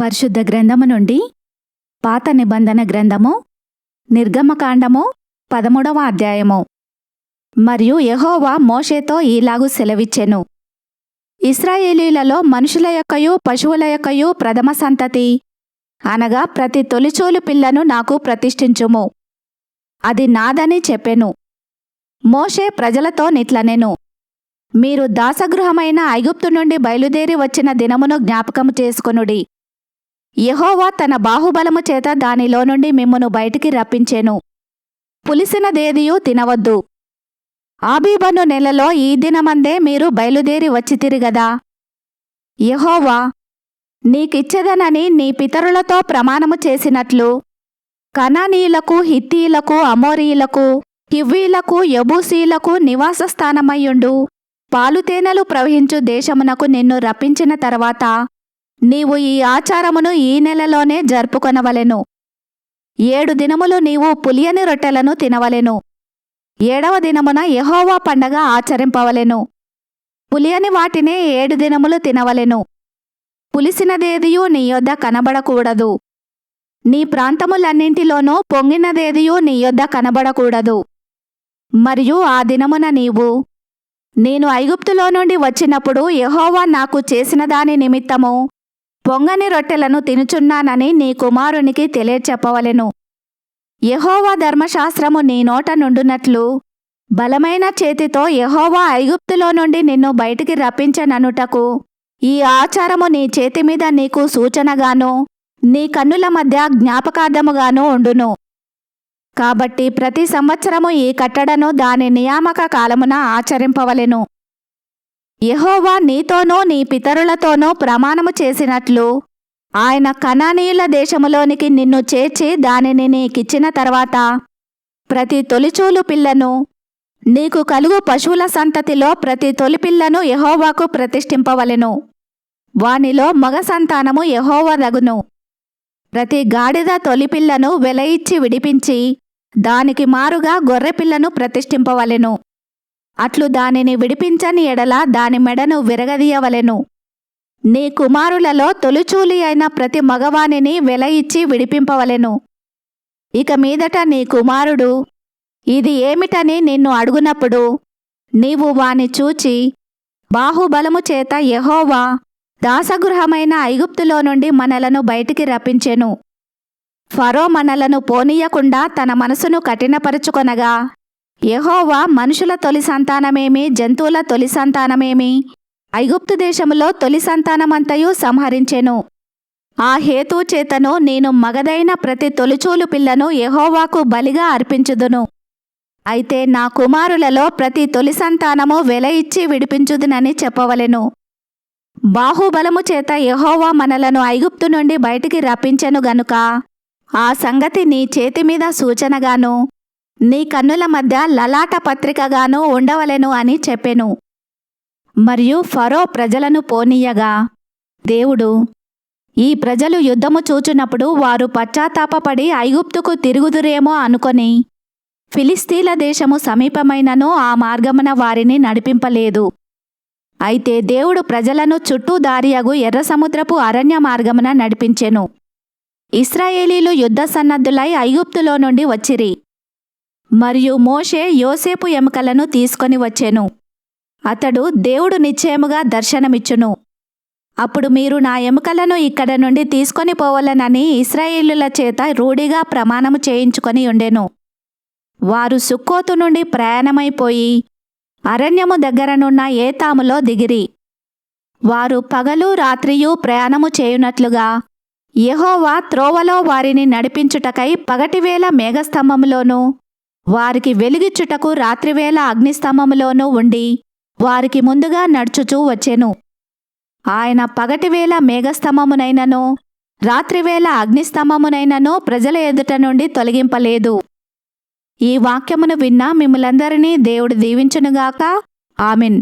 పరిశుద్ధ గ్రంథము నుండి పాత నిబంధన గ్రంథము నిర్గమకాండము 13వ అధ్యాయము. మరియు యెహోవా మోషేతో ఈలాగు సెలవిచ్చెను. ఇశ్రాయేలీయులలో మనుషుల యొక్కయు పశువుల యొక్కయు ప్రథమ సంతతి అనగా ప్రతి తొలిచూలు పిల్లను నాకు ప్రతిష్ఠించుము. అది నాదని చెప్పెను. మోషే ప్రజలతో నిట్లనెను. మీరు దాసగృహమైన ఐగుప్తు నుండి బయలుదేరి వచ్చిన దినమును జ్ఞాపకము చేసుకొనుడి. యెహోవా తన బాహుబలము చేత దానిలో నుండి మిమ్మును బయటికి రప్పించెను. పులిసినదేదియూ తినవద్దు. ఆబీబను నెలలో ఈ దినమందే మీరు బయలుదేరి వచ్చితిరి గదా. యెహోవా నీకిచ్చెదనని నీ పితరులతో ప్రమాణము చేసినట్లు కనానీయులకు, హిత్తీయులకు, అమోరీయులకు, హివ్వీలకు, యబూసీయులకు నివాసస్థానమయ్యుండు పాలుతేనెలు ప్రవహించు దేశమునకు నిన్ను రప్పించిన తర్వాత నీవు ఈ ఆచారమును ఈ నెలలోనే జరుపుకొనవలెను. 7 దినములు నీవు పులియని రొట్టెలను తినవలెను. 7వ దినమున యెహోవా పండగ ఆచరింపవలెను. పులియని వాటినే 7 దినములు తినవలెను. పులిసినదేదియూ నీ యొద్ద కనబడకూడదు. నీ ప్రాంతములన్నింటిలోనూ పొంగినదేదియూ నీ యొద్ద కనబడకూడదు. మరియు ఆ దినమున నీవు నేను ఐగుప్తులో నుండి వచ్చినప్పుడు యెహోవా నాకు చేసిన దాని నిమిత్తము పొంగని రొట్టెలను తినుచున్నానని నీ కుమారునికి తెలియచెప్పవలెను. యెహోవా ధర్మశాస్త్రము నీ నోట నుండునట్లు బలమైన చేతితో యెహోవా ఐగుప్తులో నుండి నిన్ను బయటికి రప్పించననుటకు ఈ ఆచారము నీ చేతిమీద నీకు సూచనగాను నీ కన్నుల మధ్య జ్ఞాపకార్థముగాను ఉండును. కాబట్టి ప్రతి సంవత్సరము ఈ కట్టడను దాని నియామక కాలమున ఆచరింపవలెను. యెహోవా నీతోనూ నీ పితరులతోనూ ప్రమాణము చేసినట్లు ఆయన కనానీయుల దేశములోనికి నిన్ను చేర్చి దానిని నీకిచ్చిన తర్వాత ప్రతి తొలిచూలు పిల్లను నీకు కలుగు పశువుల సంతతిలో ప్రతి తొలిపిల్లను యెహోవాకు ప్రతిష్ఠింపవలెను. వానిలో మగ సంతానము యెహోవాదగును. ప్రతి గాడిద తొలిపిల్లను వెల ఇచ్చి విడిపించి దానికి మారుగా గొర్రెపిల్లను ప్రతిష్ఠింపవలెను. అట్లు దానిని విడిపించని ఎడల దాని మెడను విరగదీయవలెను. నీ కుమారులలో తొలిచూలి అయిన ప్రతి మగవానిని వెల ఇచ్చి విడిపింపవలెను. ఇక మీదట నీ కుమారుడు ఇది ఏమిటని నిన్ను అడుగునప్పుడు నీవు వాని చూచి బాహుబలము చేత యెహోవా దాసగృహమైన ఐగుప్తులో నుండి మనలను బయటికి రప్పించెను. ఫరో మనలను పోనీయకుండా తన మనసును కఠినపరుచుకొనగా యెహోవా మనుషుల తొలి సంతానమేమి, జంతువుల తొలి సంతానమేమి ఐగుప్తు దేశములో తొలి సంతానమంతయు సంహరించెను. ఆ హేతుచేతను నేను మగదైన ప్రతి తొలిచూలు పిల్లను యెహోవాకు బలిగా అర్పించుదును. అయితే నా కుమారులలో ప్రతి తొలి సంతానము వెల ఇచ్చి విడిపించుదునని చెప్పవలెను. బాహుబలము చేత యెహోవా మనలను ఐగుప్తు నుండి బయటికి రప్పించెను గనుక ఆ సంగతి నీ చేతిమీద సూచనగాను నీ కన్నుల మధ్య లలాట పత్రికగాను ఉండవలెను అని చెప్పెను. మరియు ఫరో ప్రజలను పోనీయగా దేవుడు ఈ ప్రజలు యుద్ధము చూచునప్పుడు వారు పశ్చాత్తాపపడి ఐగుప్తుకు తిరుగుదురేమో అనుకొని ఫిలిస్తీన్ల దేశము సమీపమైనను ఆ మార్గమున వారిని నడిపింపలేదు. అయితే దేవుడు ప్రజలను చుట్టూ దారియగు ఎర్ర సముద్రపు అరణ్య మార్గమున నడిపించెను. ఇశ్రాయేలీలు యుద్ధ సన్నద్ధులై ఐగుప్తులో నుండి వచ్చిరి. మరియు మోషే యోసేపు ఎముకలను తీసుకొని వచ్చెను. అతడు దేవుడు నిశ్చయముగా దర్శనమిచ్చును. అప్పుడు మీరు నా ఎముకలను ఇక్కడ నుండి తీసుకొని పోవలనని ఇశ్రాయేలీయుల చేత రూఢిగా ప్రమాణము చేయించుకొని ఉండెను. వారు సుక్కోతు నుండి ప్రయాణమైపోయి అరణ్యము దగ్గరనున్న ఏతాములో దిగిరి. వారు పగలు రాత్రియు ప్రయాణము చేయునట్లుగా యెహోవా త్రోవలో వారిని నడిపించుటకై పగటివేళ మేఘస్తంభములోనూ వారికి వెలుగిచ్చుటకు రాత్రివేళ అగ్నిస్తంభములోనూ ఉండి వారికి ముందుగా నడుచుచూ వచ్చెను. ఆయన పగటివేళ మేఘస్తంభమునైనను రాత్రివేళ అగ్నిస్తంభమునైనను ప్రజల ఎదుట నుండి తొలగింపలేదు. ఈ వాక్యమును విన్న మిమ్ములందరినీ దేవుడు దీవించునుగాక. ఆమెన్.